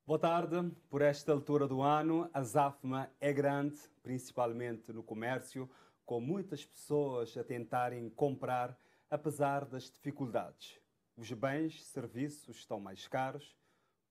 Boa tarde. Por esta altura do ano, a zafma é grande, principalmente no comércio, com muitas pessoas a tentarem comprar, apesar das dificuldades. Os bens, serviços estão mais caros.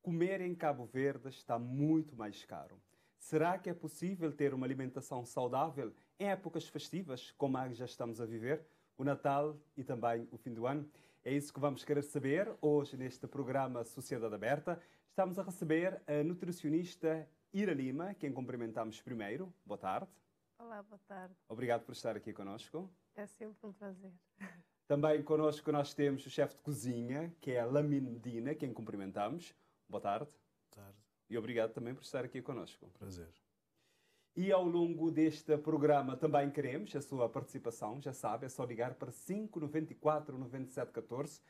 Comer em Cabo Verde está muito mais caro. Será que é possível ter uma alimentação saudável em épocas festivas, como a que já estamos a viver, o Natal e também o fim do ano? É isso que vamos querer saber hoje neste programa Sociedade Aberta. Estamos a receber a nutricionista Ira Lima, quem cumprimentamos primeiro. Boa tarde. Olá, boa tarde. Obrigado por estar aqui conosco. É sempre um prazer. Também conosco nós temos o chefe de cozinha, que é a Lamine Medina, quem cumprimentamos. Boa tarde. Boa tarde. E obrigado também por estar aqui conosco. Prazer. E ao longo deste programa também queremos a sua participação, já sabe, é só ligar para 594 9714,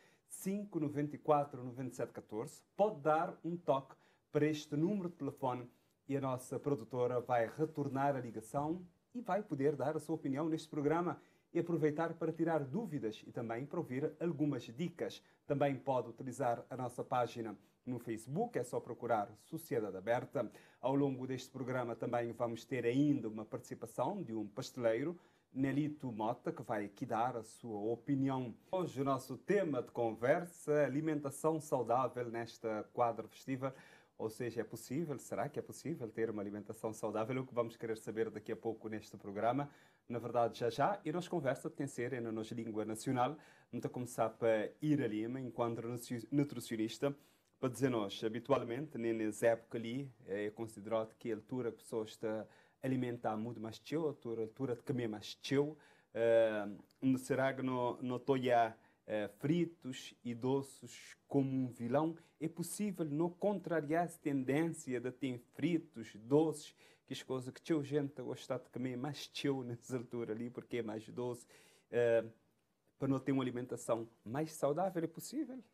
594 9714. Pode dar um toque para este número de telefone e a nossa produtora vai retornar a ligação e vai poder dar a sua opinião neste programa e aproveitar para tirar dúvidas e também para ouvir algumas dicas. Também pode utilizar a nossa página no Facebook, é só procurar Sociedade Aberta. Ao longo deste programa também vamos ter ainda uma participação de um pasteleiro, Nelito Mota, que vai aqui dar a sua opinião. Hoje o nosso tema de conversa, alimentação saudável nesta quadra festiva. Ou seja, é possível, será que é possível ter uma alimentação saudável? É o que vamos querer saber daqui a pouco neste programa. Na verdade, já. E nós conversa tem que ser na nossa língua nacional. Vamos começar para Ira Lima, enquanto nutricionista, para dizer-nos, habitualmente, nessa época ali, é considerado que a altura que a pessoa está a alimentar muito mais teu, a altura de comer mais teu. Será que não estou fritos e doces como um vilão? É possível não contrariar essa tendência de ter fritos, doces, que as coisas que teu gente gosta de comer mais teu nessa altura ali, porque é mais doce, para não ter uma alimentação mais saudável? É possível?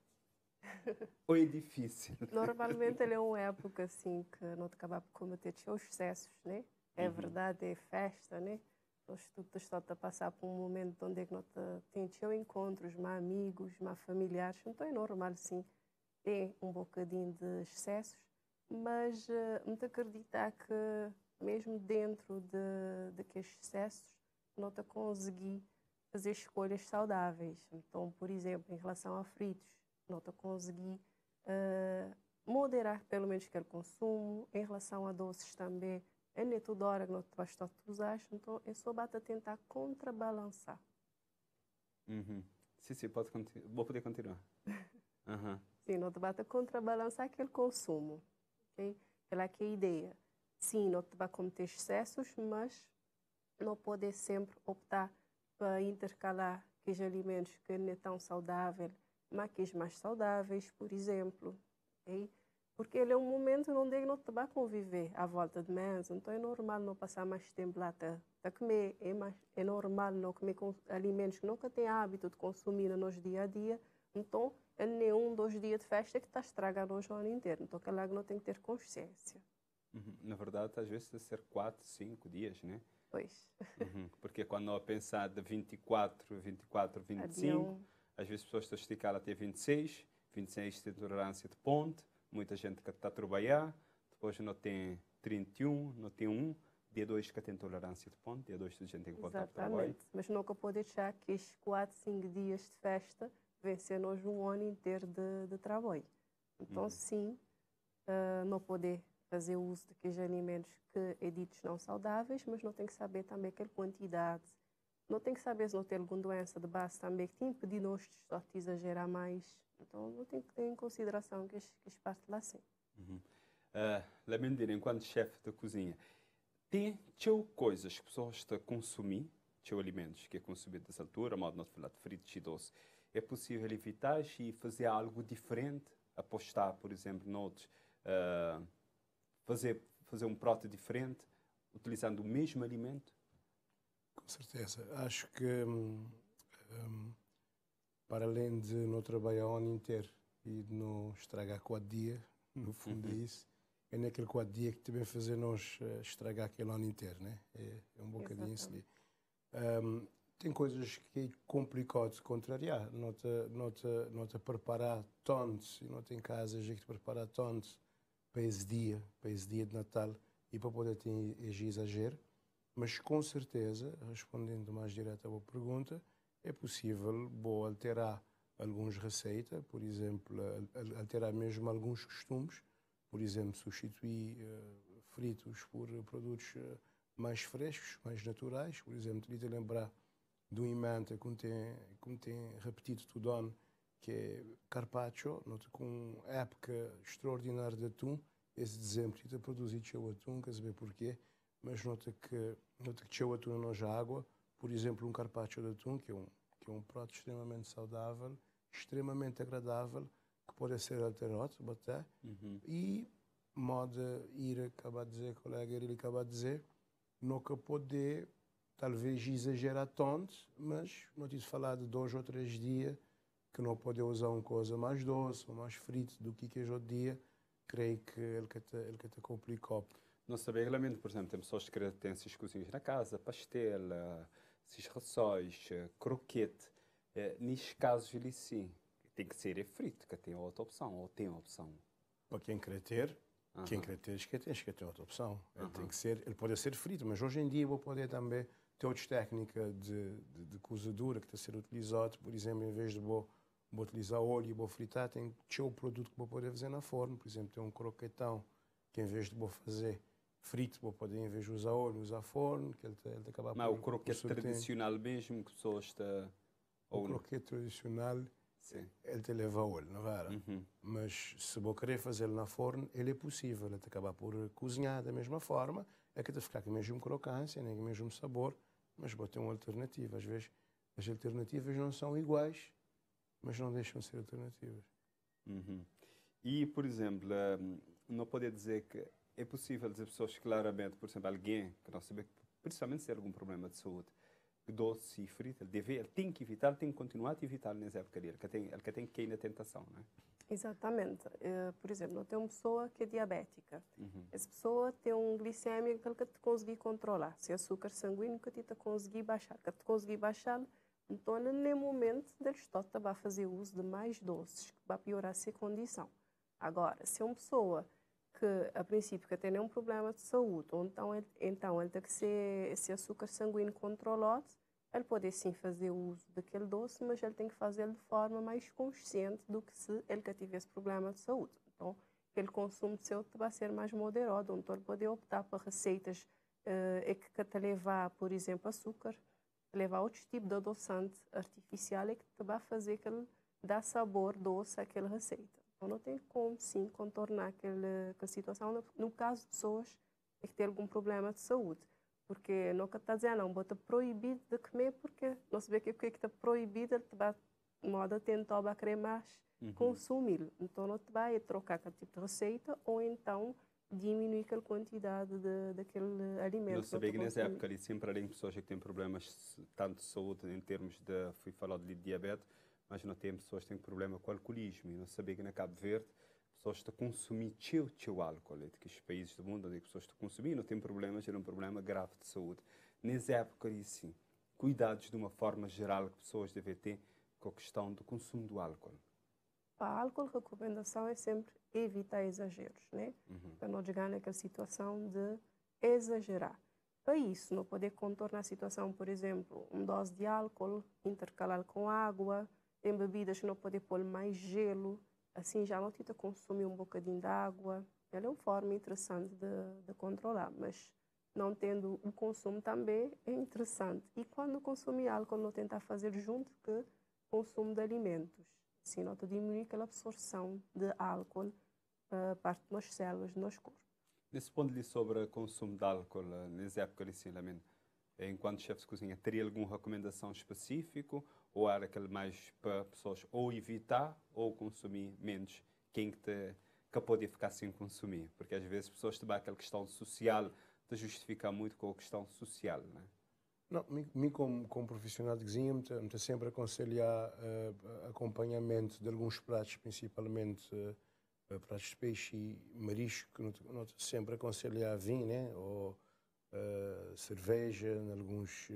Ou é difícil? Normalmente ele é uma época assim que não te acaba por combater os excessos, né? É verdade, é festa, né? Nós tu estás a passar por um momento onde é que não tem encontros, mais amigos, mais familiares, então é normal sim ter um bocadinho de excessos, mas muito acreditar que mesmo dentro de que esses excessos não te conseguir fazer escolhas saudáveis. Então, por exemplo, em relação a fritos, não te conseguir moderar pelo menos aquele consumo. Em relação a doces também, é nem toda hora que não te vais usar, então é só basta tentar contrabalançar. Sim, pode vou poder continuar. Sim, não te basta contrabalançar aquele consumo. Okay? Aquela que é a ideia. Sim, não te vai cometer excessos, mas não pode sempre optar para intercalar aqueles alimentos que não é tão saudável, mas aqueles mais saudáveis, por exemplo. Okay? Porque ele é um momento onde não te vai conviver à volta de mesa, então é normal não passar mais tempo lá a comer, é normal não comer alimentos que nunca tem hábito de consumir no nosso dia a dia, então é nenhum dos dias de festa que está estragando o ano inteiro, então aquela que não tem que ter consciência. Na verdade, às vezes, deve ser 4, 5 dias, né? Pois. Porque quando eu pensar de 24, 25, às vezes as pessoas estão esticadas até 26, 26 tem tolerância de ponte, muita gente que está a trabalhar, depois não tem 31, não tem 1, dia 2 que tem tolerância de ponte, dia 2 a gente tem que voltar para o trabalho. Exatamente, mas nunca pode deixar que estes 4, 5 dias de festa vencer-nos um ano inteiro de trabalho. Então, sim, não poder fazer uso daqueles alimentos que é ditos não saudáveis, mas não tem que saber também aquela quantidade. Não tem que saber se não tem alguma doença de base também que te impedir nós de exagerar mais. Então, não tem que ter em consideração que as partes lá sim. Lamento, enquanto chefe de cozinha, tem coisas que pessoas estão a consumir, alimentos que é consumido dessa altura, modo de falar de fritos e doces, é possível evitar e fazer algo diferente, apostar, por exemplo, noutros, fazer um prato diferente, utilizando o mesmo alimento? Com certeza. Acho que, para além de não trabalhar o ano inteiro e de não estragar 4 dias, no fundo é isso, é naquele 4 dias que também fazer nós estragar aquele ano inteiro, né? É um bocadinho isso ali. Tem coisas que é complicado de contrariar, não te preparar tanto, e não tem casas que te preparar tanto para esse dia de Natal e para poder ter esse exagero. Mas com certeza, respondendo mais direto à pergunta, é possível alterar algumas receitas, por exemplo, alterar mesmo alguns costumes, por exemplo, substituir fritos por produtos mais frescos, mais naturais. Por exemplo, te lembrar de um imanta que tem repetido tudo ano, que é carpaccio, com época extraordinária de atum. Esse dezembro está produzido o atum, quer saber porquê, mas nota que o atum não já água. Por exemplo, um carpaccio de atum, que é um prato extremamente saudável, extremamente agradável, que pode ser alterado, bater, e moda ir acabar de dizer, colega, ele acaba de dizer, nunca pode talvez exagerar tanto, mas não te falar de 2 ou 3 dias que não pode usar uma coisa mais doce ou mais frita do que é outro dia, creio que ele que te complica. Não sabia regulamento, por exemplo, tem pessoas que têm esses cozinhos na casa, pastel, esses rações, croquete. Nestes casos, ele sim, tem que ser frito, que tem outra opção, ou tem opção. Para quem quer ter, acho que tem outra opção. Ele pode ser frito, mas hoje em dia vou poder também ter outras técnicas de cozedura que está a ser utilizado. Por exemplo, em vez de vou utilizar óleo e vou fritar, tem o produto que vou poder fazer na forma. Por exemplo, tem um croquetão que em vez de vou fazer frito, vou poder, em vez de usar óleo, usar forno, que ele acaba Mas o croquete tradicional mesmo, que pessoas está... O croquete tradicional, sim, ele te leva óleo, não é? Mas se vou querer fazê-lo na forno, ele é possível. Ele te acaba por cozinhar da mesma forma, é que te ficar com a mesma crocância, nem com o mesmo sabor, mas vou ter uma alternativa. Às vezes as alternativas não são iguais, mas não deixam de ser alternativas. E, por exemplo, não poder dizer que é possível dizer pessoas claramente, por exemplo, alguém que não sabe, principalmente se tem algum problema de saúde, que doce e frito, ele tem que evitar, tem que continuar a evitar nessa época dele, ele tem que ir na tentação, não é? Exatamente. Por exemplo, eu tenho uma pessoa que é diabética. Essa pessoa tem um glicemia que ele te conseguir controlar. Se é açúcar sanguíneo que te conseguir baixar. Que te conseguir baixar, então, no momento, ele está a fazer uso de mais doces, que vai piorar essa condição. Agora, se é uma pessoa que, a princípio, que tem um problema de saúde, ou então ele tem que ser esse açúcar sanguíneo controlado, ele pode sim fazer uso daquele doce, mas ele tem que fazê-lo de forma mais consciente do que se ele que tivesse problema de saúde. Então, aquele consumo seu vai ser mais moderado, então ele pode optar por receitas que te levar, por exemplo, açúcar, levar outros tipos de adoçante artificial e que te vai fazer que ele dá sabor doce àquela receita. Então, não tem como, sim, contornar aquela situação no caso de pessoas que têm algum problema de saúde. Porque não está dizendo, não, bota proibido de comer, porque não sabe o que está proibido, ele te vai, moda tentar querer mais consumir. Então, não te vai trocar aquele tipo de receita ou então diminuir a quantidade daquele alimento. Não sabia que nessa época ali sempre tem pessoas que têm problemas tanto de saúde em termos de, fui falar de diabetes, mas não tem pessoas que têm problema com alcoolismo. E não sabia que na Cabo Verde pessoas estão a consumir teu álcool. É que os países do mundo onde as pessoas estão a consumir não têm problemas, é um problema grave de saúde. Nessa época ali sim, cuidados de uma forma geral que pessoas devem ter com a questão do consumo do álcool. Para álcool, a recomendação é sempre evitar exageros, né? Para não chegar naquela situação de exagerar. Para isso, não poder contornar a situação, por exemplo, uma dose de álcool, intercalar com água, tem bebidas que não poder pôr mais gelo, assim já não tenta consumir um bocadinho de água. Ela é uma forma interessante de controlar, mas não tendo o consumo também é interessante. E quando consumir álcool, não tentar fazer junto com o consumo de alimentos. Assim, não diminuir aquela absorção de álcool parte das células do nosso corpo. Nesse ponto ali sobre o consumo de álcool, nessa época ali, sim, enquanto chefe de cozinha, teria alguma recomendação específica ou era aquele mais para pessoas ou evitar ou consumir menos? Quem que pode ficar sem consumir? Porque às vezes pessoas têm aquela questão social, te justificar muito com a questão social, não é? Não, mim como profissional de cozinha, me sempre aconselhar acompanhamento de alguns pratos, principalmente pratos de peixe e marisco, que não sempre aconselhar vinho, né? Ou cerveja, em alguns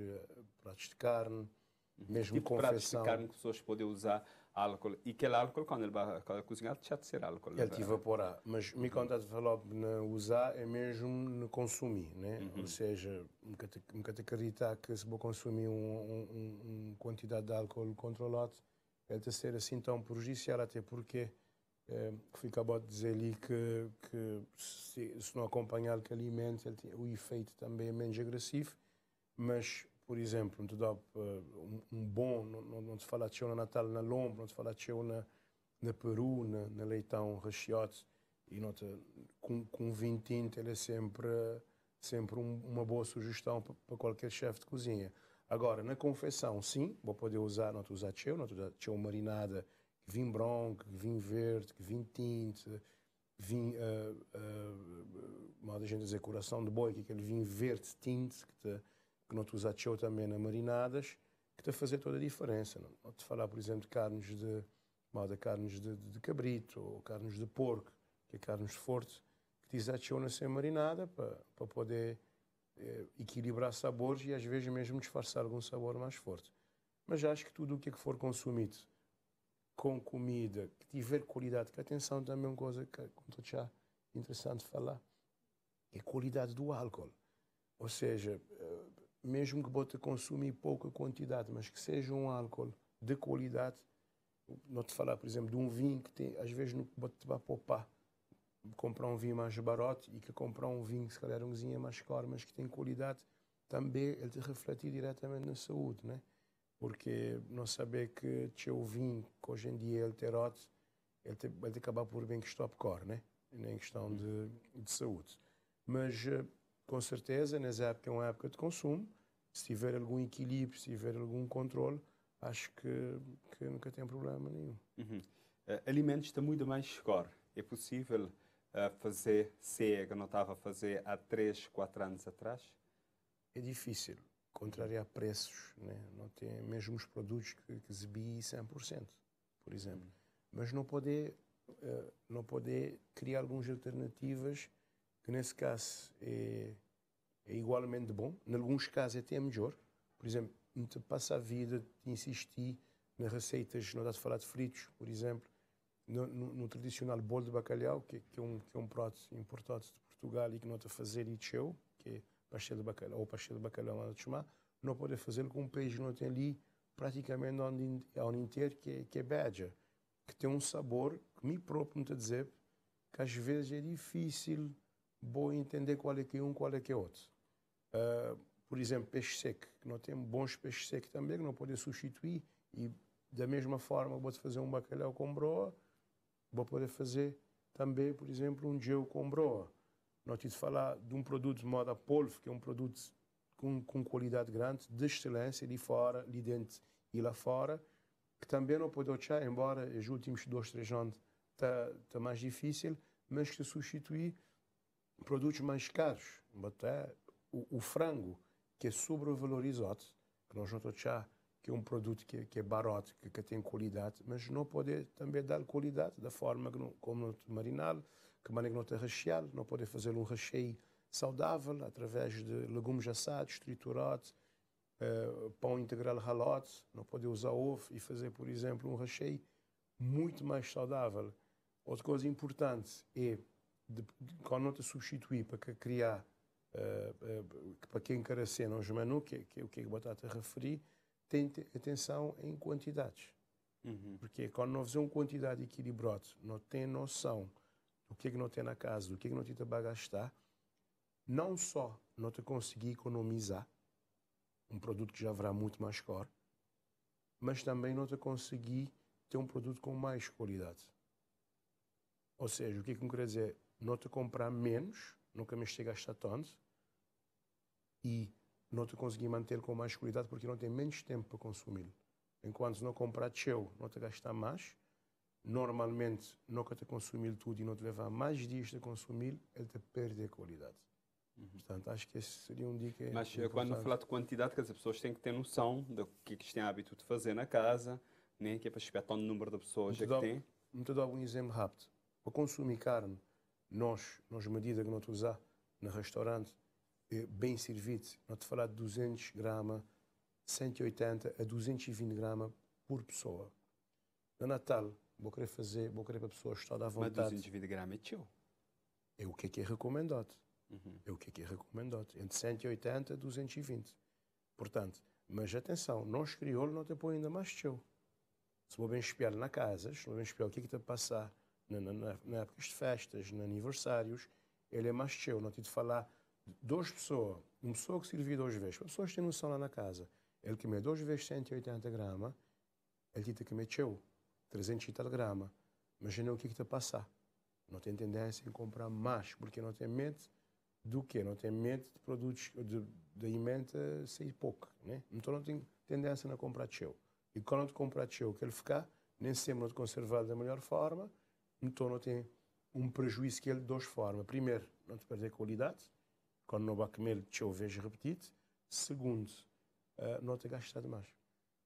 pratos de carne, mesmo tipo confecção. Pratos de carne que pessoas podem usar álcool. E aquele álcool, quando ele vai cozinhar, deixa de ser álcool. Ele te evaporar. Mas me conta de falar na usar é mesmo no consumir, né? Ou seja, nunca te acreditar que se vou consumir uma quantidade de álcool controlado, ele te ser assim tão prejudicial, até porque fica bom dizer ali que se não acompanhar o alimento, o efeito também é menos agressivo, mas por exemplo, não te dá bom, não te fala de no Natal na lombo, não te fala de na Peru, na leitão recheado, e não te, com vinho tinto ele é sempre uma boa sugestão para qualquer chefe de cozinha. Agora, na confecção, sim, vou poder usar, não te usar não te usar marinada, vinho branco, vinho verde, vinho tinto, vinho, mal da gente dizer coração de boi, que é aquele vinho verde tinto que não te usa também na marinadas, que te a fazer toda a diferença. Não te falar, por exemplo, de carnes de cabrito ou carnes de porco, que é carnes fortes, que te usa na ser marinada para poder equilibrar sabores e às vezes mesmo disfarçar algum sabor mais forte. Mas acho que tudo o que for consumido com comida, que tiver qualidade, que atenção também é uma coisa que é interessante falar, é a qualidade do álcool. Ou seja, mesmo que bote a consumir pouca quantidade, mas que seja um álcool de qualidade, não te falar, por exemplo, de um vinho que tem, às vezes não te vai poupar, comprar um vinho mais barato e que comprar um vinho que se calhar é mais caro, mas que tem qualidade, também ele te refletir diretamente na saúde, né? Porque não saber que o vinho, que hoje em dia é alterado, ele te acabar por bem que stop core, né? Nem questão de saúde. Mas com certeza, nessa época é uma época de consumo. Se tiver algum equilíbrio, se tiver algum controle, acho que nunca tem problema nenhum. Alimentos está muito mais caro. É possível fazer cega, não estava a fazer há 3, 4 anos atrás? É difícil, contrariar preços, né? Não tem mesmo os produtos que exibi 100%, por exemplo. Mas não poder criar algumas alternativas que nesse caso é igualmente bom, em alguns casos até é melhor. Por exemplo, não te passa a vida de insistir nas receitas, não dá de falar de fritos, por exemplo, no tradicional bolo de bacalhau, que é um prato importado de Portugal e que não está a fazer itcheu, que é pastel de bacalhau, ou pastel de bacalhau, não pode fazer com um peixe que não tem ali praticamente ao inteiro, que é badger, que tem um sabor que me próprio não te dizer que às vezes é difícil vou entender qual é que é um, qual é que é outro. Por exemplo, peixe seco, que não tem bons peixes secos também, que não pode substituir, e da mesma forma vou fazer um bacalhau com broa, vou poder fazer também, por exemplo, um geu com broa. Não te falar de um produto de moda polvo, que é um produto com qualidade grande, de excelência, ali fora, ali dentro e lá fora, que também não pode achar, embora os últimos 2, 3 anos está mais difícil, mas que substituir produtos mais caros. Até o frango, que é sobrevalorizado, que nós não achar que é um produto que é barato, que tem qualidade, mas não pode também dar qualidade da forma como não marinar, que maneira não te rechear, não pode fazer um recheio saudável através de legumes assados, triturados, pão integral ralado, não pode usar ovo e fazer, por exemplo, um recheio muito mais saudável. Outra coisa importante é, quando não te substituir para criar, para quem encarecer nos menus, que é o que a batata referir, tem atenção em quantidades. Porque quando não fizer uma quantidade equilibrada, não tem noção do que não tem na casa, do que não tem para gastar, não só não te conseguir economizar um produto que já haverá muito mais caro, mas também não te conseguir ter um produto com mais qualidade. Ou seja, o que eu quero dizer? Não te comprar menos, nunca me chega a gastar tanto, e não te conseguir manter com mais qualidade porque não tem menos tempo para consumi-lo. Enquanto não comprar teu, não te gastar mais, normalmente nunca te consumir tudo e não te levar mais dias a consumir, ele te perde a qualidade. Portanto, acho que esse seria um dica. Mas importante. quando falar de quantidade, que as pessoas têm que ter noção do que têm hábito de fazer na casa, né? Que é para espetar o número de pessoas que tem. Vou te dar um exemplo rápido. Para consumir carne, nós medidas que não te usar no restaurante, bem servido, não te falar de 200 gramas, 180 a 220 gramas por pessoa. No Natal, vou querer para pessoas toda à Mas vontade. 220 gramas é teu. É o que é recomendado. Uhum. É o que é recomendado. Entre 180 e 220. Portanto, mas atenção, nós crioulos não te põe ainda mais teu. Se vou bem espiar na casa, se vou bem espiar o que está a passar na época de festas, nos aniversários, ele é mais teu. Não te de falar de duas pessoas, uma pessoa que serviu 2 vezes, para pessoas que têm noção lá na casa, ele comer 2 vezes 180 gramas, ele tem que comer teu, 300 e tal gramas. Imagina o que está a passar. Não tem tendência em comprar mais, porque não tem medo do quê? Não tem medo de produtos, de alimento sair pouco, né? Então não tem tendência a comprar teu. E quando tu comprar teu, que ele ficar, nem sempre não te conservar da melhor forma, então não tem um prejuízo que ele de 2 formas. Primeiro, não te perder qualidade, quando não vai comer teu vezes repetido. Segundo, não te gastar demais.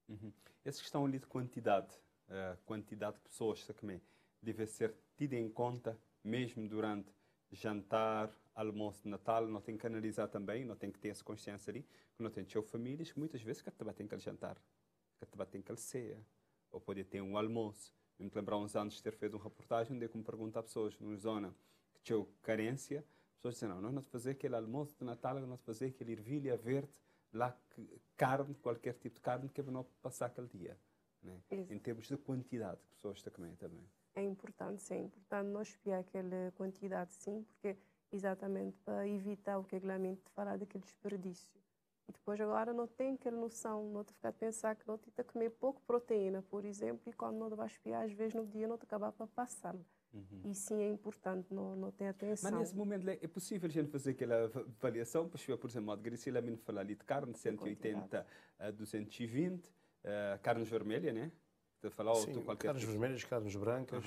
Uhum. Essa questão ali de quantidade, quantidade de pessoas a comer, deve ser tida em conta mesmo durante jantar, almoço de Natal. Não tem que analisar também, não tem que ter essa consciência ali, que não tem teu famílias que muitas vezes que também tem que jantar, que também tem que ceia, ou pode ter um almoço. Eu me lembro há uns anos de ter feito uma reportagem onde eu me pergunto a pessoas numa zona que tinha carência, pessoas dizem, não, nós não te fazer aquele almoço de Natal, nós não te fazer aquele ervilha verde, lá carne, qualquer tipo de carne, que é para não passar aquele dia. Né? Em termos de quantidade de pessoas que comem também. É importante, sim. É importante nós espiar aquela quantidade, sim, porque exatamente para evitar o que é realmente de falar daquele desperdício. E depois agora não tem aquela noção, não te ficar a pensar que não te está a comer pouco proteína, por exemplo, e quando não te vais espiar, às vezes no dia não te acabar para passar. Uhum. E sim, é importante não ter atenção. Mas nesse momento é possível a gente fazer aquela avaliação, para por exemplo, a Gracila me falar ali de carne, 180 a 220, carnes vermelhas, né? Falar, sim, carnes vermelhas, carnes brancas.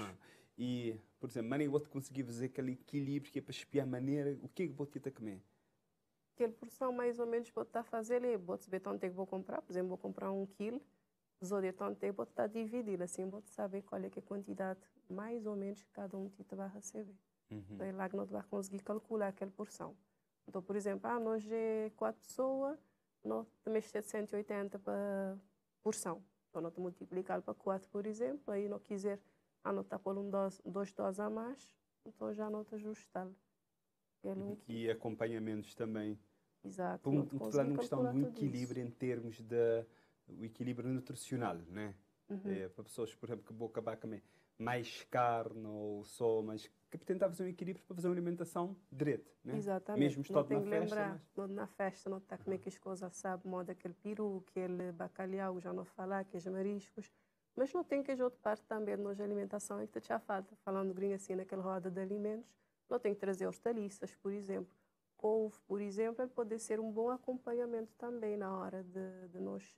E, por exemplo, maneira eu vou conseguir fazer aquele equilíbrio que é para espiar a maneira, o que é que vou ter a comer? Aquela porção mais ou menos vou estar a fazer, vou saber tanto é que vou comprar, por exemplo, vou comprar 1 quilo, zódia tanto é vou estar a dividir, assim, vou saber qual é que é a quantidade mais ou menos que cada um te vai receber. Então é lá que não te vai conseguir calcular aquela porção. Então, por exemplo, nós é 4 pessoas, nós temos 780 para porção. Então, nós multiplicar para 4, por exemplo, aí não quiser anotar por 2 doses a mais, então já não te ajustar. E acompanhamentos também. Exato. Falando em questão do equilíbrio em termos de o equilíbrio nutricional, né? Para pessoas, por exemplo, que vão acabar comer mais carne ou só, mas que tentar fazer um equilíbrio para fazer uma alimentação direita, né? Exatamente. Mesmo estando na festa. Lembrar, na festa não está a comer que as coisas sabe, modo aquele peru, aquele bacalhau, já não falar, aqueles mariscos. Mas não tem que a outra parte também da nossa alimentação é que te já falta, falando gringo assim, naquela roda de alimentos, não tem que trazer hortaliças, por exemplo. Couve, por exemplo, ele pode ser um bom acompanhamento também na hora de nós...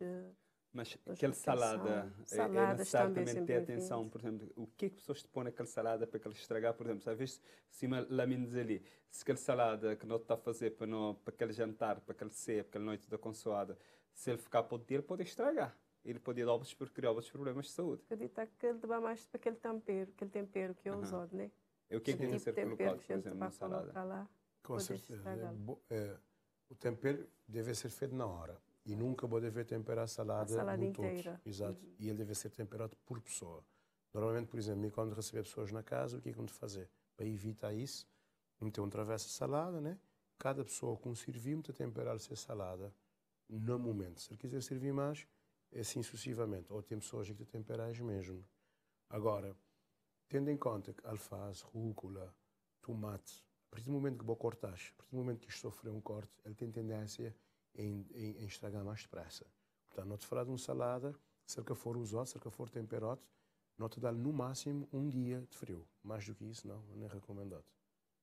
Mas aquela salada, é necessário também ter atenção, por exemplo, o que é que pessoas te põem naquela salada para que ela estragar, por exemplo, às vezes, cima lá me diz ali, se aquela salada que não está a fazer para aquele jantar, para aquele ceia, para aquela noite da consoada, se ele ficar para o dia, ele pode estragar. Ele pode criar outros problemas de saúde. Acredita que ele dá mais para aquele tempero que é usado, né? O que é que deve ser colocado, por exemplo, na salada? Lá, com certeza. O tempero deve ser feito na hora. E nunca pode haver temperar a salada no inteira. Todo. Exato. E ele deve ser temperado por pessoa. Normalmente, por exemplo, quando receber pessoas na casa, o que é que vamos fazer? Para evitar isso, meter um travessa de salada, né? Cada pessoa com um serviço a temperar essa salada no momento. Se ele quiser servir mais, é assim sucessivamente. Ou tem pessoas que temperam mesmo. Agora, tendo em conta que alface, rúcula, tomate, a partir do momento que vou cortar, a partir do momento que isto sofre um corte, ele tem tendência em estragar mais depressa. Portanto, não te falar de uma salada, se ele for usado, se ele for temperado, não te dá no máximo um dia de frio. Mais do que isso, não é recomendado.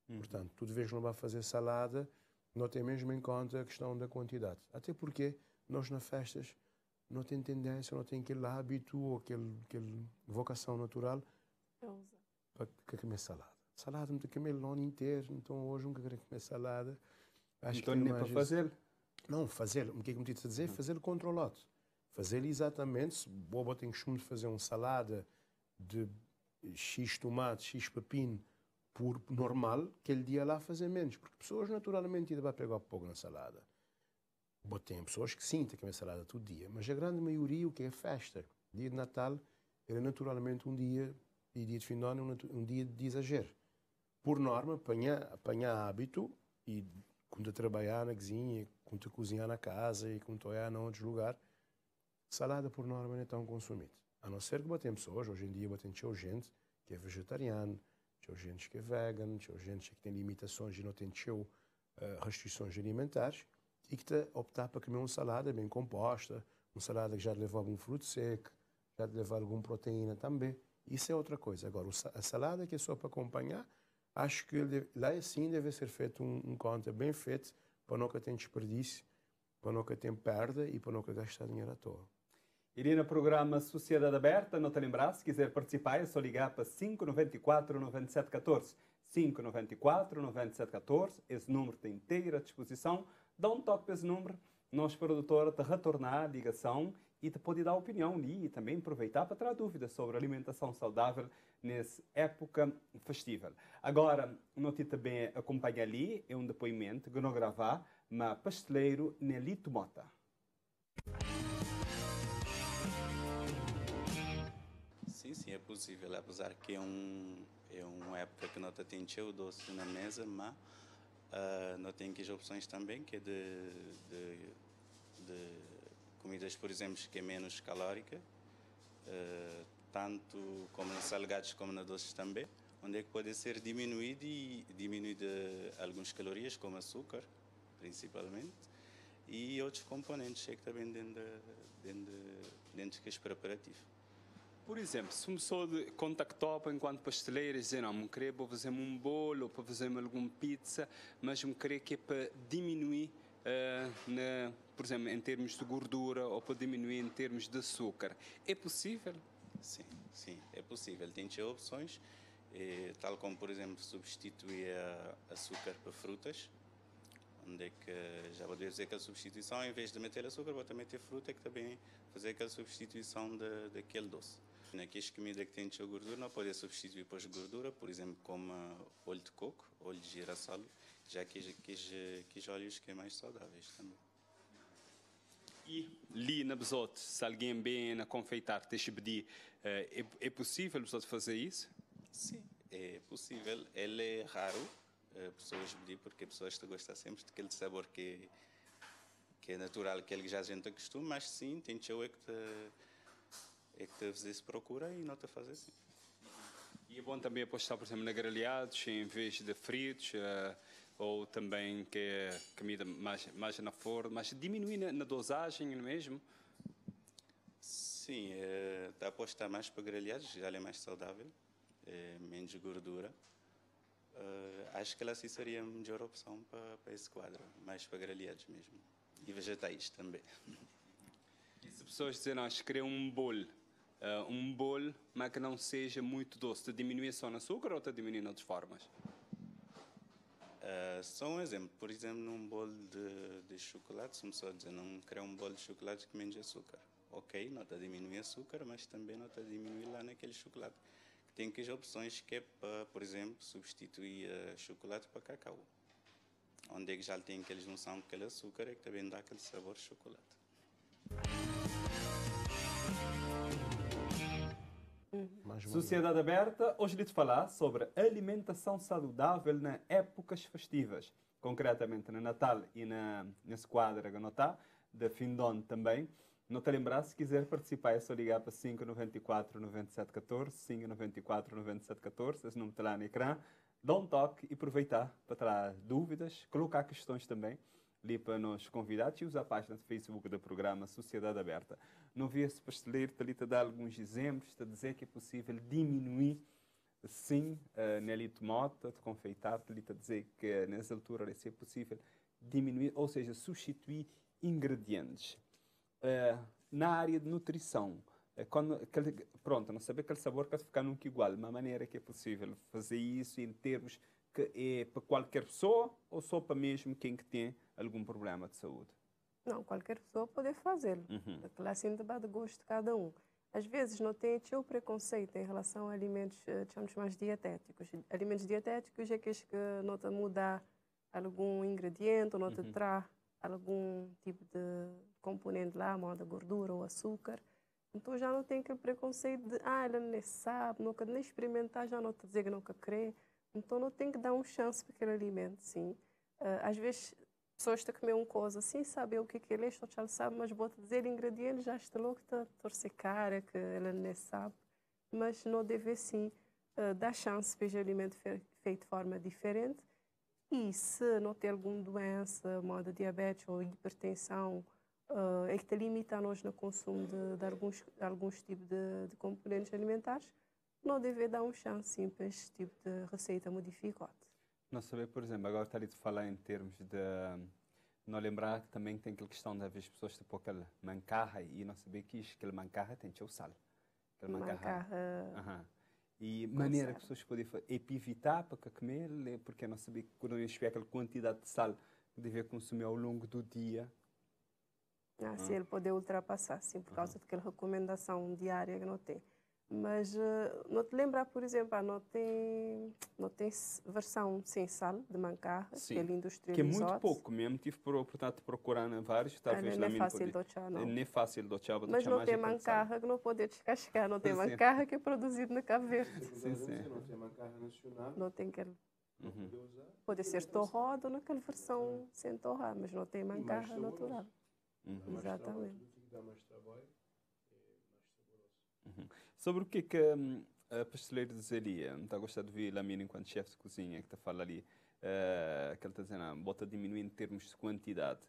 Portanto, tu de vez não vai fazer salada, não tem mesmo em conta a questão da quantidade. Até porque nós nas festas não tem tendência, não tem aquele hábito ou aquele vocação natural para comer salada. Salada não tem que comer o ano inteiro, então hoje nunca quero comer salada. Acho então nem para fazer? Não, fazer, o que é que me disse a dizer? Fazer controlado. Fazer exatamente, se boba tem costume de fazer uma salada de X tomate, X pepino por normal, aquele dia lá fazer menos, porque pessoas naturalmente ainda vai pegar pouco na salada. Tem pessoas que sim, tem que comer salada todo dia, mas a grande maioria, o que é festa, dia de Natal, ele é naturalmente um dia, e dia de fim de ano, um dia de exagero. Por norma, apanha hábito e quando a trabalhar na cozinha, quando a cozinhar na casa e quando a ir a outros lugares, salada por norma não é tão consumida. A não ser que batem pessoas, hoje em dia batem gente que é vegetariano, gente que é vegan, gente que tem limitações e não tem restrições alimentares e que está a optar para comer uma salada bem composta, uma salada que já leva algum fruto seco, já leva alguma proteína também. Isso é outra coisa. Agora, a salada que é só para acompanhar, acho que lá sim deve ser feito um conta bem feito para não ter desperdício, para não ter perda e para não gastar dinheiro à toa. Irei no programa Sociedade Aberta, não te lembrar, se quiser participar é só ligar para 594 9714. 594 9714, esse número tem inteira à disposição. Dá um toque para esse número, nós produtora te retornar a ligação e te pode dar opinião ali e também aproveitar para tirar dúvidas sobre alimentação saudável nessa época festiva. Agora, não te também acompanha ali, é um depoimento que não gravar, mas pasteleiro Nelito Mota. Sim, é possível, apesar que é uma época que não tem o doce na mesa, mas não tem que as opções também, que é de comidas, por exemplo, que é menos calórica, tanto como nos salgados como nos doces também, onde é que pode ser diminuído algumas calorias, como açúcar, principalmente, e outros componentes que também dentro deste preparativo. Por exemplo, se uma pessoa contactou enquanto pasteleira e dizer, não, queria para fazer um bolo ou para fazer alguma pizza, mas eu queria que é para diminuir, por exemplo, em termos de gordura ou para diminuir em termos de açúcar. É possível? Sim, é possível. Tem opções, tal como, por exemplo, substituir açúcar por frutas, onde é que já vou dizer que a substituição, em vez de meter açúcar, vou também ter fruta, que também fazer aquela substituição daquele doce. Naquelas comidas que têm gordura, não pode substituir por gordura, por exemplo, como óleo de coco, óleo de girassol, já que os óleos que é mais saudáveis também. E ali na besote, se alguém bem a confeitar, deixa pedir, é possível a besote fazer isso? Sim, é possível. Ele é raro, pessoas pedir, porque pessoas gostam sempre daquele sabor que é natural, que já a gente acostuma, mas sim, tem show é que te fazer se procura e não te fazer assim. E é bom também apostar, por exemplo, na grelhados em vez de fritos, ou também que é comida mais na forno, mas diminuir na dosagem mesmo? Sim, está a apostar mais para grelhados, já é mais saudável, menos gordura. Acho que ela sim seria a melhor opção para esse quadro, mais para grelhados mesmo. E vegetais também. E se pessoas dizem, nós queremos um bolo, mas que não seja muito doce, te diminui só no açúcar ou te diminui de outras formas? Só um exemplo, por exemplo, num bolo de chocolate, se me só dizer, não quero um bolo de chocolate que menos açúcar. Ok, não está a diminuir açúcar, mas também não está a diminuir lá naquele chocolate. Tem que as opções que é para, por exemplo, substituir chocolate para cacau. Onde é que já tem aquela junção com aquele açúcar, é que também dá aquele sabor de chocolate. Sociedade Aberta, hoje lhe falar sobre alimentação saudável nas épocas festivas, concretamente no Natal e nesse quadro que não está, de fim de ano também. Não te lembrar, se quiser participar, é só ligar para 594 9714, 594 9714, esse número está lá no ecrã. Dá um toque e aproveitar para tirar dúvidas, colocar questões também ali para nos convidados e usar a página de Facebook do programa Sociedade Aberta. Não vi esse pasteleiro, ali te dar alguns exemplos, te dizer que é possível diminuir, sim, nele tomate, de confeitar, ali te dizer que nessa altura é possível diminuir, ou seja, substituir ingredientes. Na área de nutrição, pronto, não saber aquele sabor que ficar nunca igual, mas a maneira que é possível fazer isso em termos que é para qualquer pessoa ou só para mesmo quem que tem algum problema de saúde? Não, qualquer pessoa pode fazê-lo. Aquilo assim de gosto de cada um. Às vezes não tem o preconceito em relação a alimentos, chamamos mais dietéticos. Alimentos dietéticos é que não te mudar algum ingrediente, ou não te traz algum tipo de componente lá, moda gordura ou açúcar. Então já não tem aquele preconceito de, ela nem sabe, nunca nem experimentar, já não está a dizer que nunca crê. Então não tem que dar uma chance para aquele alimento, sim. Às vezes, pessoas estão a comer uma coisa sem saber o que ele é, só já sabe, mas vou-te dizer ingredientes, já está louco, está a torcer cara, que ela nem sabe. Mas não deve, sim, dar chance para esse alimento feito de forma diferente. E se não ter alguma doença, moda diabetes ou hipertensão, é que te limita a nós no consumo de alguns tipos de componentes alimentares, não deve dar uma chance, sim, para este tipo de receita modificada. Não saber, por exemplo, agora está ali de falar em termos de não lembrar que também tem aquela questão de às vezes pessoas tipo aquele mancarra e não saber que aquele mancarra tem o sal. Aquele mancarra. E maneira que as pessoas podem evitar para comer, porque não saber que quando eu estiver aquela quantidade de sal que deve consumir ao longo do dia. Se ele poder ultrapassar, sim, por causa daquela recomendação diária que não tem. Mas não te lembrar, por exemplo, não tem versão sem sal de mancarra, que ele industrializou. Que é muito pouco mesmo, tive portanto procurando vários, talvez não é fácil de achar, não. Não é fácil de achar, mas não tem mancarra que não pode descascar, não tem mancarra que é produzido na Cabo Verde. Não tem mancarra nacional. Não tem que pode ser torrado ou naquela versão sem torrar, mas não tem mancarra natural. Exatamente. Dá mais trabalho. Sobre o que a pasteleira dizeria? Não está a gostar de ver Lamine enquanto chefe de cozinha, que está a falar ali, que ele está dizendo, bota a diminuir em termos de quantidade.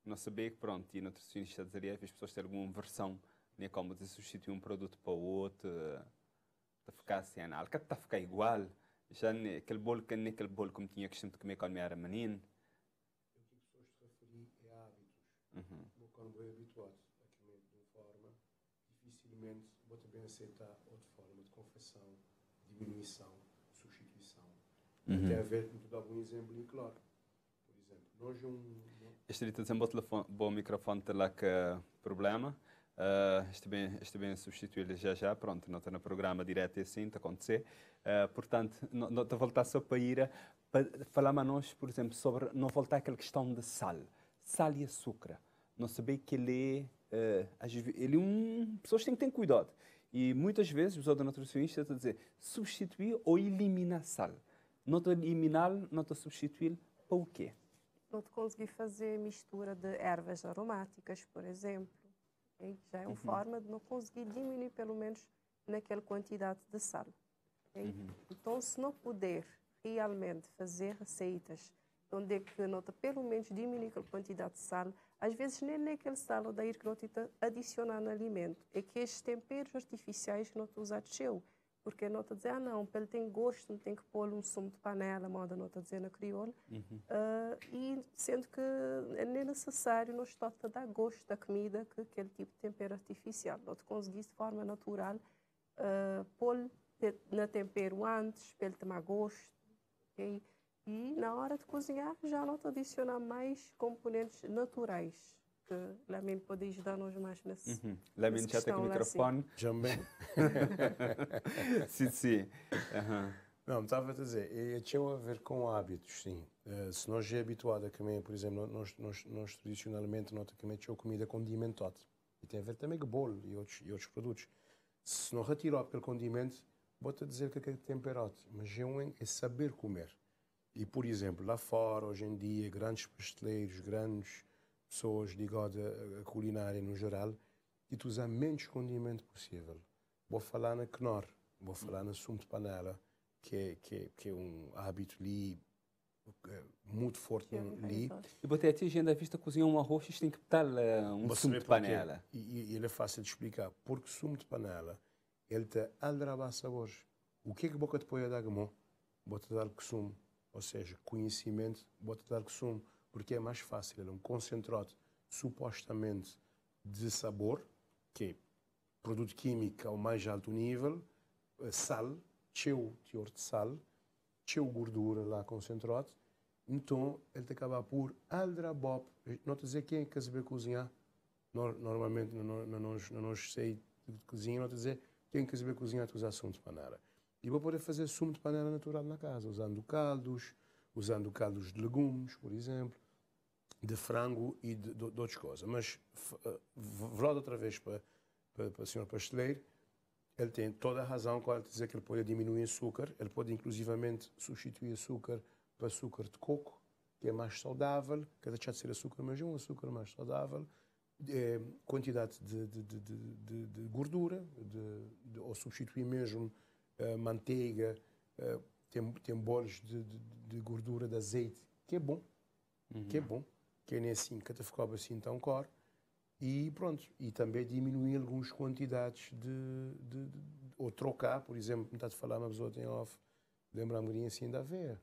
Não saber que, pronto, e a nutricionista dizeria, às vezes pessoas têm alguma versão, né, como de substituir um produto para o outro, para ficar assim, não, que está a ficar igual. Já aquele bolo como tinha costume de comer quando eu era menino. O que as pessoas se referem é hábitos. Quando é habituado a comer de uma forma, dificilmente vou também aceitar outra forma de confecção, diminuição, substituição. Tem a ver, vou dar algum exemplo e claro. Por exemplo, nós Este está dizendo bom microfone tem lá que problema. Este bem substituir já, pronto, não está no programa direto e assim, está a acontecer. Portanto, não está a voltar só para ir para falar a nós, por exemplo, sobre não voltar àquela questão de sal e açúcar. Não saber que ele é pessoas têm que ter cuidado. E muitas vezes os nutricionistas estão a dizer substituir ou eliminar sal. Não está eliminar, não está substituir para o quê? Não te consegui fazer mistura de ervas aromáticas, por exemplo. Okay? Já é uma forma de não conseguir diminuir, pelo menos, naquela quantidade de sal. Okay? Então, se não puder realmente fazer receitas onde é que nota pelo menos diminuir a quantidade de sal, às vezes nem naquele sal ou daí que não te adicionar no alimento. É que estes temperos artificiais que não te usar seu. Porque não te dizer, não, para ele tem gosto, não tem que pôr um sumo de panela, moda não te dizer na crioula. E sendo que não é necessário, não está a dar gosto da comida que aquele tipo de tempero artificial. Não te conseguir de forma natural pôr na tempero antes, para ele tomar gosto. Okay? E na hora de cozinhar, já não te adicionar mais componentes naturais. Que Lamine pode ajudar-nos mais nesse Lamine já tem o microfone. Também. Sim. Não, estava a dizer, tinha a ver com hábitos, sim. Se nós é habituado a comer, por exemplo, nós tradicionalmente nós comemos comida condimentada. E tem a ver também com bolo e outros produtos. Se não retirar aquele condimento, vou-te dizer que é temperado. Mas é saber comer. E, por exemplo, lá fora, hoje em dia, grandes pasteleiros, grandes pessoas ligadas à culinária no geral, e tu usas menos condimento possível. Vou falar na Knorr, vou falar na sumo de panela, que é um hábito ali muito forte ali. E você até a vista cozinhar um arroz, isto tem que estar um sumo de panela. E ele é fácil de explicar. Porque sumo de panela, ele te aldraba sabores. O que é que boca te põe a dar gamão? Bota dar que sumo. Ou seja, conhecimento, bota dar que sumo. Porque é mais fácil. Ele é um concentrado supostamente de sabor, que é produto químico ao mais alto nível, sal, cheio teor de sal, cheio gordura lá concentrado. Então, ele te acaba por aldrabar. Não te dizer quem é que sabe cozinhar. Normalmente, não sei de cozinha, não te dizer quem é que sabe cozinhar, tu usas sumo de panela. E vou poder fazer sumo de panela natural na casa, usando caldos de legumes, por exemplo, de frango e de outras coisas. Mas, volto outra vez para para o senhor pasteleiro, ele tem toda a razão quando dizer que ele pode diminuir açúcar, ele pode inclusivamente substituir açúcar para açúcar de coco, que é mais saudável, que deixa de ser açúcar, mas é um açúcar mais saudável, quantidade de gordura, ou substituir mesmo manteiga, tem bolos de gordura de azeite, que é bom, que é nem assim, que até ficava assim tão caro. E pronto, e também diminuir algumas quantidades ou trocar, por exemplo, como está a falar, uma pessoa tem off, lembra-me um bocadinho assim da aveia.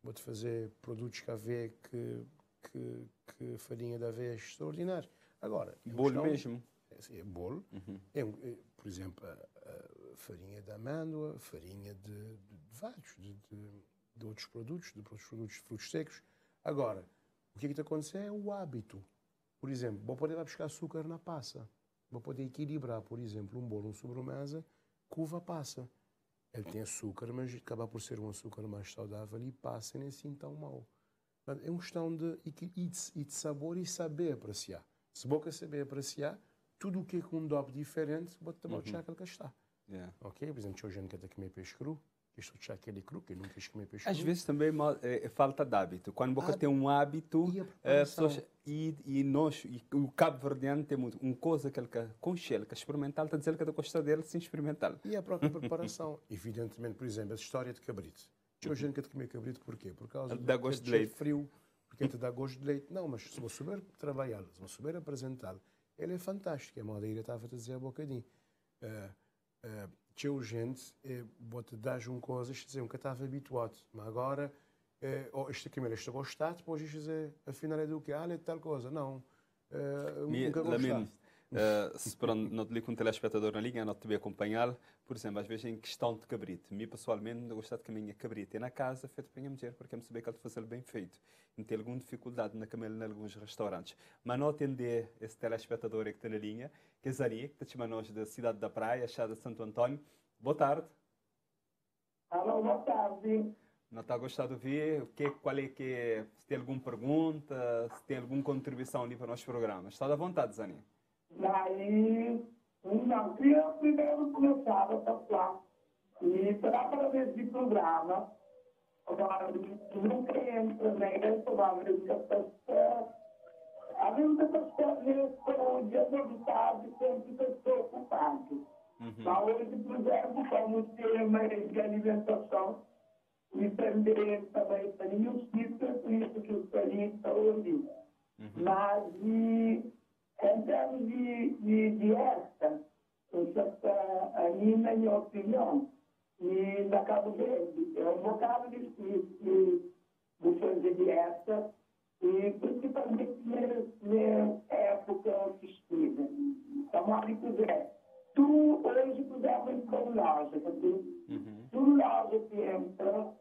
Vou-te fazer produtos com aveia que farinha de aveia é extraordinário. Agora, bolo mesmo? É bolo. Por exemplo, a farinha de amêndoa, farinha de vários, de outros produtos, de frutos secos. Agora, o que está acontecendo é o hábito. Por exemplo, vou poder buscar açúcar na passa. Vou poder equilibrar, por exemplo, um bolo, sobremesa, com uva passa. Ele tem açúcar, mas acaba por ser um açúcar mais saudável e passa nem assim tão mau. É uma questão de sabor e saber apreciar. Se você saber apreciar, tudo o que é com um dope diferente, você também achar aquele que está. Yeah. Ok? Por exemplo, tinha gente que quer comer peixe cru, que estou achar aquele cru, que não quis comer peixe Às cru. vezes também é falta de hábito. Quando você tem um hábito, pessoas, o cabo-verdiano tem muito. Uma coisa que ele com ele, que experimental, está dizendo que está gostando dele sem experimental. E a própria preparação. Evidentemente, por exemplo, a história de cabrito. Tinha gente que quer comer cabrito porquê? Por causa dá gosto de leite. Frio, porque te dá gosto de leite. Não, mas se você souber trabalhá-lo, se você souber apresentá-lo, ele é fantástico. A Madeira estava a dizer há bocadinho. Tinha gente, vou-te dar uma coisa, dizer, que estava habituado, mas agora, este aqui, este gostado, depois dizer, afinal é do que? É tal coisa. Não, nunca gostado. Se não te liga um telespectador na linha, não te vê acompanhá-lo, por exemplo, às vezes em questão de cabrito. Me, pessoalmente, não gosto de caminhar cabrito. É na casa, feito para a minha mulher, porque eu saber que ele fazer bem feito. Não tem alguma dificuldade na camela em alguns restaurantes. Mas não atender esse telespectador que está na linha, que é Zani, que está chamando nós da cidade da Praia, Chá de Santo Antônio. Boa tarde. Alô, boa tarde. Não está a gostar de ouvir? Qual é que é? Se tem alguma pergunta, se tem alguma contribuição ali para o nosso programa. Está à vontade, Zani. Daí, não, queria primeiro começar a falar e para esse programa, agora, nunca entra nem sobre a mesma pessoa com o dia do sábado sempre estou ocupado. Mas hoje, por exemplo, como tema de alimentação, e também farinha os cítricos, por isso que os farinhos estão ali. Mas, em termos de dieta, na minha opinião, e na Cabo Verde, é um bocado difícil de fazer dieta, e principalmente na época festiva. Então, a quiser, tu hoje puder ir para uma loja, tu loja que entra,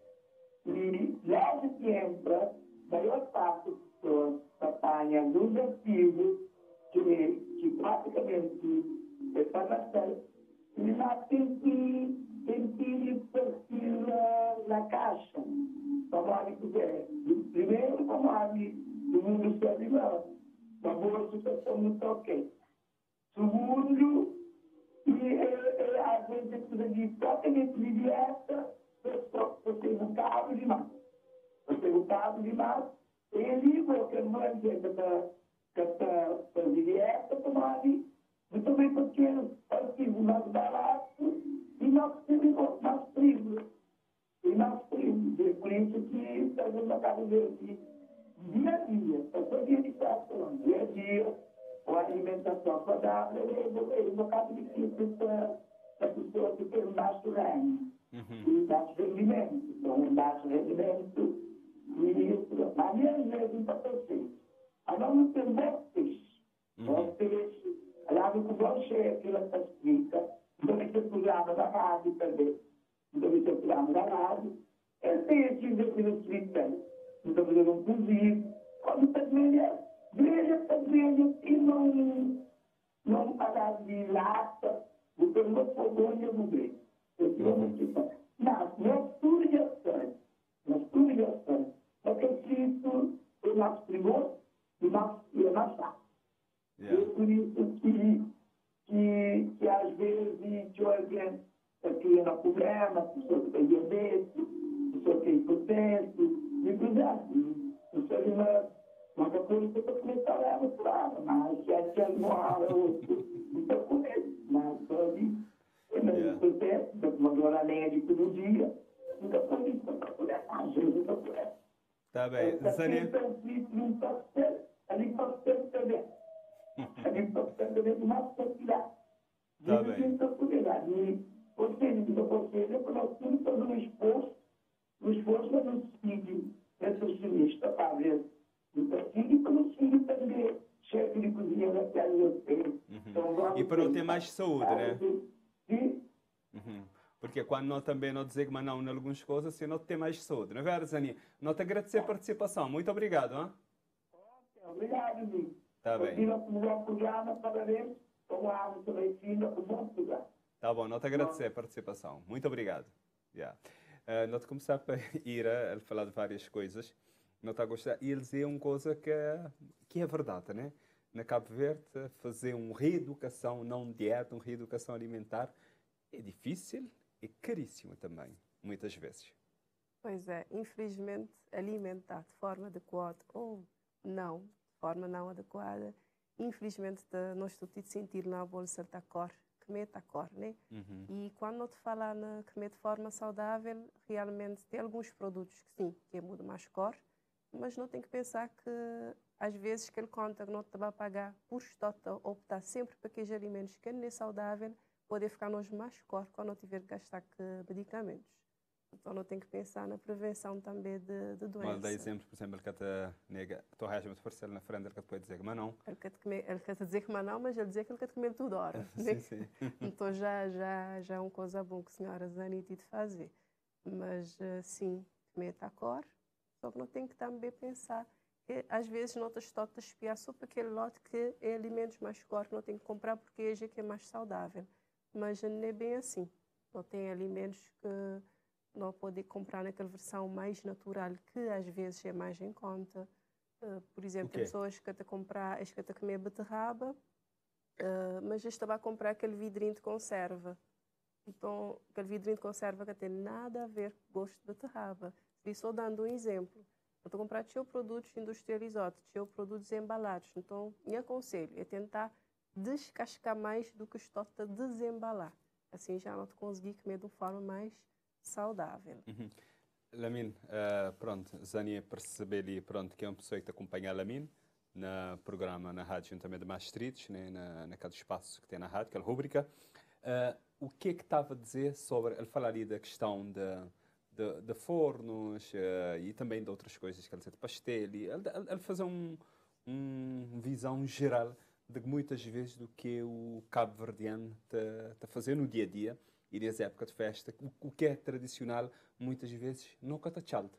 e loja que entra, a maior parte das pessoas apanham dos antigos, que praticamente está na série, e lá tem que partir na caixa. Tomar quiser. Primeiro, tomar do mundo celular. Uma boa situação muito ok. Segundo, às vezes precisa de totalmente de dieta, você não cabe demais. Você não cabe demais, ele, porque não é dieta para fazer dieta, tomar e também porque artigo mais barato e nós temos mais perigo. E nós temos, é por isso que estamos na casa dele dia a dia, a sua alimentação, dia a dia, a alimentação saudável, é um bocado difícil para a pessoa que tem um baixo rango e baixo rendimento. Então, um baixo rendimento, e isso, mas mesmo mesmo para vocês. Agora não tem bom peixe. Bom peixe, lá no bom cheio, aquilo que explica, também tem programa da rádio também. Então, esse programa da rádio, eu tenho 15 minutos de tempo. Então, fazer um cozido. Quando veja e não parar de lata, porque eu não sou bom de ver. Nas sugestões, é que eu sinto o nosso primor e o nosso fácil. É por isso que às vezes te alguém cria problema, pessoa que tem diabetes, pessoa que tem impotência, e por exemplo, pessoa que uma coisa que eu começar a levar claro, mas que é que é então com ele, mas só ali, uma dor lenha de todo dia, então por isso eu procurei, às vezes eu procurei. Tá bem. Zânia? Ali pode ser também. Ali pode ser também uma possibilidade. Tá bem. E você diz a você, para nós tudo todo no esforço para nos seguir, nutricionista, para ver, para nos seguir também, chefe de cozinha da casa do Pedro. E para não ter mais saúde, né? Porque quando nós também não dizemos mas não em algumas coisas, assim, não tem mais saúde. Não é verdade, Zani? Não te agradecer a participação. Muito obrigado. Hein? Obrigado, amigo. Tá bem. Bom programa, parabéns. Com a água também, filha, com bom programa. Tá bom, não te agradecer a participação. Muito obrigado. Yeah. Nós começamos a ir a falar de várias coisas. Não está a gostar. E eles dizem uma coisa que é verdade, né? Na Cabo Verde, fazer uma reeducação, não dieta, uma reeducação alimentar, é difícil e caríssimo também, muitas vezes. Pois é, infelizmente, alimentar de forma adequada ou não, de forma não adequada, infelizmente, nós estamos a sentir na bolsa da cor, comer a cor, né? E quando não te falar na comer de forma saudável, realmente tem alguns produtos que sim, que mudam mais cor, mas não tem que pensar que às vezes que ele conta que não te vai pagar por estar optar sempre para aqueles alimentos que não é saudável, pode ficar nos mais cor quando não tiver que gastar medicamentos. Então não tem que pensar na prevenção também de doença. Mas dá exemplo, por exemplo, que te nega, tu reage muito forte na frente, ele que te pode dizer que mas não. Ele quer te dizer que mas não, mas ele dizer que ele quer te comer tudo hora. Sim, sim. Então já é uma coisa boa que a senhora Zani tem de fazer. Mas sim, comer a cor, só que não tem que também pensar que às vezes não te estou a espiar só para aquele lote que é alimentos mais cor que não tem que comprar porque é que é mais saudável. Mas não é bem assim. Não tem alimentos que não pode comprar naquela versão mais natural, que às vezes é mais em conta. Por exemplo, tem pessoas que estão a comer beterraba, mas estão a comprar aquele vidrinho de conserva. Então, aquele vidrinho de conserva que não tem nada a ver com o gosto de beterraba. E só dando um exemplo. Eu estou a comprar produtos industrializados, produtos embalados. Então, meu aconselho é tentar descascar mais do que estou a desembalar. Assim já não te consegui comer de uma forma mais saudável. Lamin, pronto, Zania percebe ali, pronto, que é uma pessoa que te acompanha a Lamin no programa, na rádio, juntamente de Maastricht, né, naquele espaço que tem na rádio, aquela rúbrica. O que é que estava a dizer sobre, ele fala ali da questão de fornos e também de outras coisas, que ele diz de pastel, ele faz uma visão geral de muitas vezes do que o cabo-verdiano está a fazer no dia a dia e nessa época de festa, o que é tradicional, muitas vezes não está chaldo,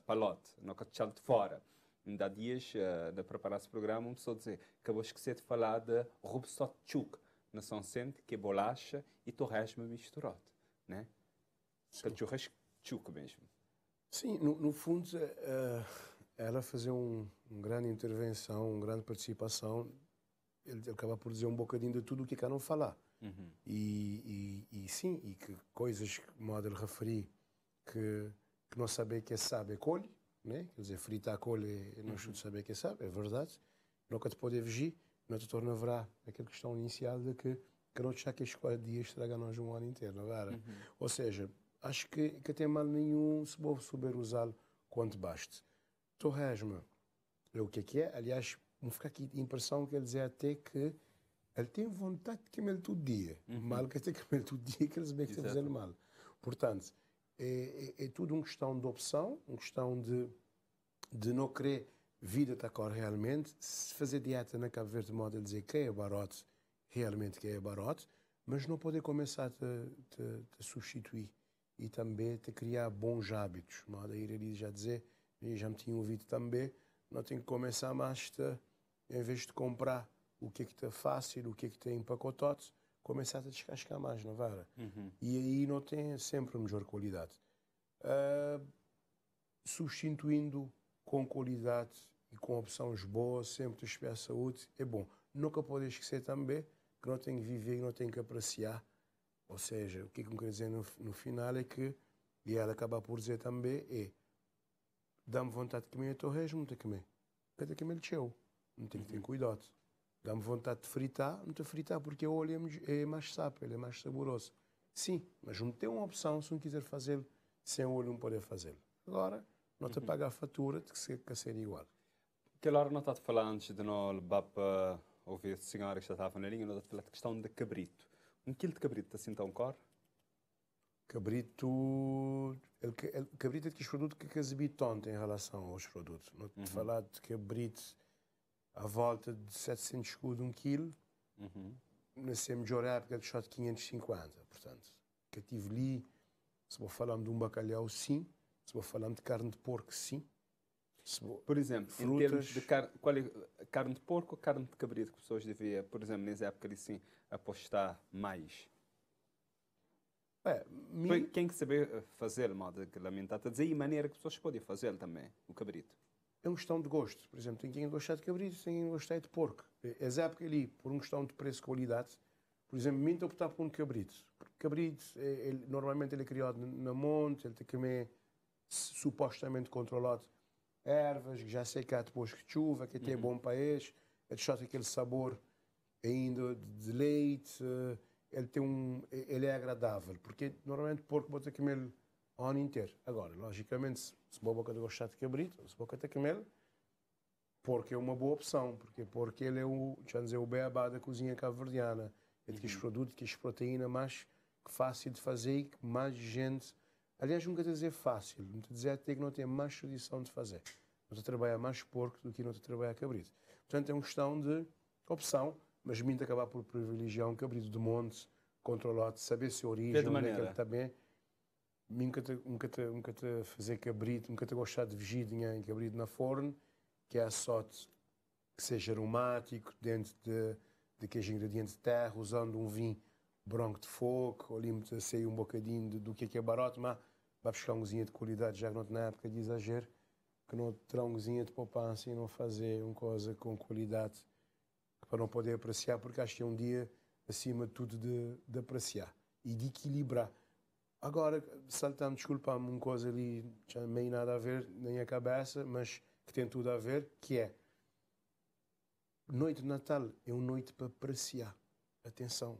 palote, não está chaldo de fora. Ainda há dias, de preparar esse programa, uma pessoa dizer, acabou de esquecer de falar de rubsot chuk, na São Centro, que é bolacha e torresmo misturado, né? Churrasco chuk mesmo. Sim, no fundo, ela fazer uma grande intervenção, uma grande participação, ele acaba por dizer um bocadinho de tudo o que cá não falar. E sim, e que coisas, como ele referi, que não saber que sabe é colhe, né? Quer dizer, fritar a colhe não chuto saber que sabe, é verdade. Nunca te pode vigir, não te torna verá aquela questão inicial de que não te que estes dias estragam-nos um ano inteiro, não é? Ou seja, acho que tem mal nenhum se vou souber usá-lo quanto baste. Torresmo é o que é, aliás, vamos ficar aqui a impressão que ele dizia até que ele tem vontade de comer todo dia. Mal que tem que comer todo dia, que eles bem que estão fazendo mal. Portanto, é tudo uma questão de opção, uma questão de não querer vida da cor realmente, se fazer dieta na Cabo Verde de modo a dizer que é barato, realmente que é barato, mas não poder começar a substituir e também a criar bons hábitos. De modo a ir ali já dizer, já me tinha ouvido também, não tenho que começar mais, em vez de comprar o que está fácil, o que tem empacotado, começar a descascar mais, não é? E aí não tem sempre a melhor qualidade. Substituindo com qualidade e com opções boas, sempre de espécie saúde, é bom. Nunca pode esquecer também que não tem que viver e não tem que apreciar. Ou seja, o que eu quero dizer no final é que, e ela acaba por dizer também, é dá-me vontade de comer, eu rejo, não tenho que comer. Cada comer teu, não tenho que ter cuidado. Dá-me vontade de fritar, não te fritar, porque o óleo é mais sábio, ele é mais saboroso. Sim, mas não tem uma opção, se não quiser fazer sem óleo, não pode fazer. Agora, não te paga a fatura de que ser igual. Que hora não está a falar antes de nós levar para ouvir a senhora que já estava na linha, não está a falar de questão de cabrito. 1 quilo de cabrito assim tão caro? Cabrito, cabrito é aquele produto que as habitantes em relação aos produtos. Não te falar de cabrito à volta de 700 escudos 1 quilo, nessa melhor época de shot 550. Portanto, que eu tive ali, se vou falar de um bacalhau, sim. Se vou falar de carne de porco, sim. Por exemplo, frutas, em termos de qual é carne de porco ou carne de cabrito que as pessoas deviam, por exemplo, nessa época ali sim, apostar mais? Quem que saber fazer, modo que lamentar, a dizer, e maneira que as pessoas podem fazer também, o cabrito. É uma questão de gosto. Por exemplo, tem quem gosta de cabrito, tem quem gosta de porco. Essa época ali, por uma questão de preço e qualidade, por exemplo, mim estou a optar por um cabrito. Porque cabrito, normalmente ele é criado na monte, ele tem que comer supostamente controlado ervas, que já sei que há depois de chuva, que até é bom para eles, ele só tem aquele sabor ainda de leite, ele é agradável, porque normalmente porco bota comer o ano inteiro. Agora, logicamente, se boa boca de gostar de cabrito, se boca de comer, porco é uma boa opção, porque ele é o beabá da cozinha cabo-verdiana, é de que este produto, que esta proteína mais fácil de fazer e que mais gente. Aliás, nunca te dizer fácil, não te dizer até que não tem mais tradição de fazer. Não te trabalha mais porco do que não te trabalha cabrito. Portanto, é uma questão de opção, mas muito acabar por privilegiar um cabrito de monte, controlado, saber se a origem, onde é que ele está bem. Nunca te fazer cabrito, nunca te gostar de vigília em cabrito na forno, que é a sorte que seja aromático, dentro de aqueles ingredientes de terra, usando um vinho branco de fogo, ou ali a sair um bocadinho do que é barato, mas vai buscar um cozinha de qualidade, já que não na época de exagero, que não terá um cozinha de poupança e não fazer uma coisa com qualidade para não poder apreciar, porque acho que é um dia, acima de tudo, de apreciar e de equilibrar. Agora, saltando, desculpa-me, uma coisa ali, já meio nada a ver, nem a cabeça, mas que tem tudo a ver, que é noite de Natal é uma noite para apreciar. Atenção.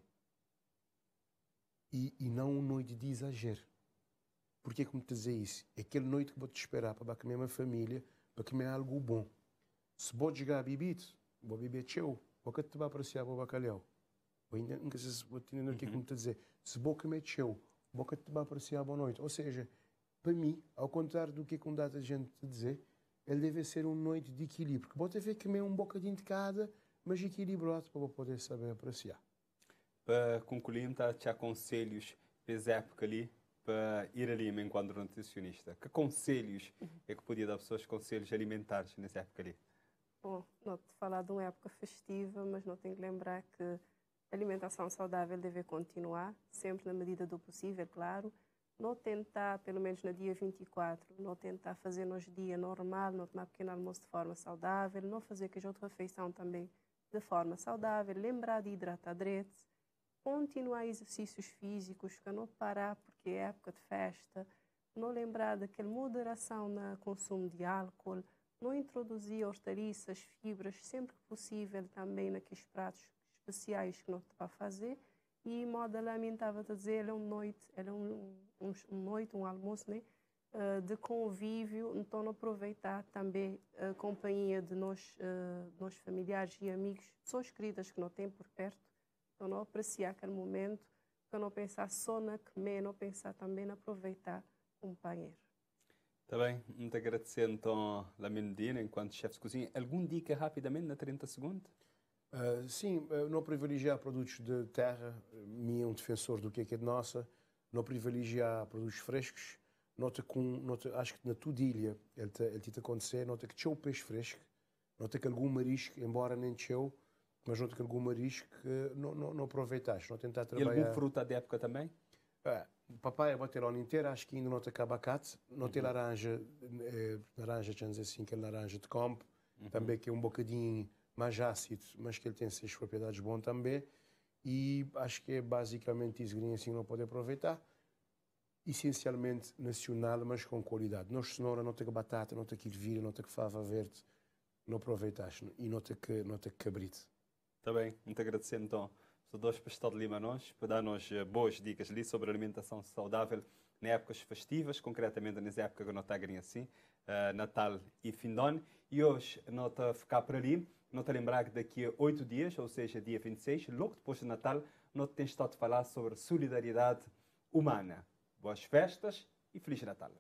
E não uma noite de exagero. Porquê que me dizer isso? É aquela noite que vou te esperar para comer uma família, para comer algo bom. Se vou jogar bebido, vou beber teu, vou que te vai apreciar o bacalhau. Ainda nunca sei se vou te entender o que é que me dizer. Se vou comer teu, vou que te vai apreciar boa noite. Ou seja, para mim, ao contrário do que com data gente te dizer, ele deve ser uma noite de equilíbrio. Porque vou ter que comer um bocadinho de cada, mas equilibrado para poder saber apreciar. Para concluir, te aconselhos para essa época ali, para ir ali enquanto nutricionista. Que conselhos é que podia dar pessoas, conselhos alimentares nessa época ali? Bom, não te falar de uma época festiva, mas não tenho que lembrar que a alimentação saudável deve continuar, sempre na medida do possível, claro. Não tentar, pelo menos no dia 24, não tentar fazer nos dia normal, não tomar pequeno almoço de forma saudável, não fazer que a outra refeição também de forma saudável, lembrar de hidratar direito, continuar exercícios físicos, que não parar porque é época de festa, não lembrar daquela moderação no consumo de álcool, não introduzir hortaliças, fibras, sempre que possível também naqueles pratos especiais que não te vai fazer. E modo lamentável a dizer, é uma noite, um almoço, né? De convívio, então aproveitar também a companhia de nós familiares e amigos, pessoas queridas que não têm por perto, então não apreciar aquele momento, para não pensar só na comer, não pensar também na aproveitar o companheiro. Está bem, muito agradecer então a Medina, enquanto chefe de cozinha. Algum dica rapidamente, na 30 segundos? Sim, não privilegiar produtos de terra, mim é um defensor do que é de nossa, não privilegiar produtos frescos, acho que na tua ilha, ele te acontecer, nota que tchau peixe fresco, nota que algum marisco, embora nem tchau, mas nota que algum marisco não aproveitaste, não tentar trabalhar. E algum fruta da época também? Papai vai ter o ano inteiro, acho que ainda não tem abacate, não tem laranja, deixa dizer assim, que é laranja de campo, também que é um bocadinho mais ácido, mas que ele tem essas propriedades boas também. E acho que é basicamente isso que assim não pode aproveitar. Essencialmente nacional, mas com qualidade. Não cenoura, não tem batata, não tem que ervilha, não tem que fava verde, não aproveitaste e não tem que cabrito. Está bem, muito agradecendo então aos dois Pastor de Limanos por dar-nos boas dicas ali sobre alimentação saudável nas épocas festivas, concretamente nessa época que não está assim, Natal e fim de ano. E hoje não está a ficar por ali, não está a lembrar que daqui a 8 dias, ou seja, dia 26, logo depois do Natal, não tens estado a falar sobre solidariedade humana. Boas festas e Feliz Natal!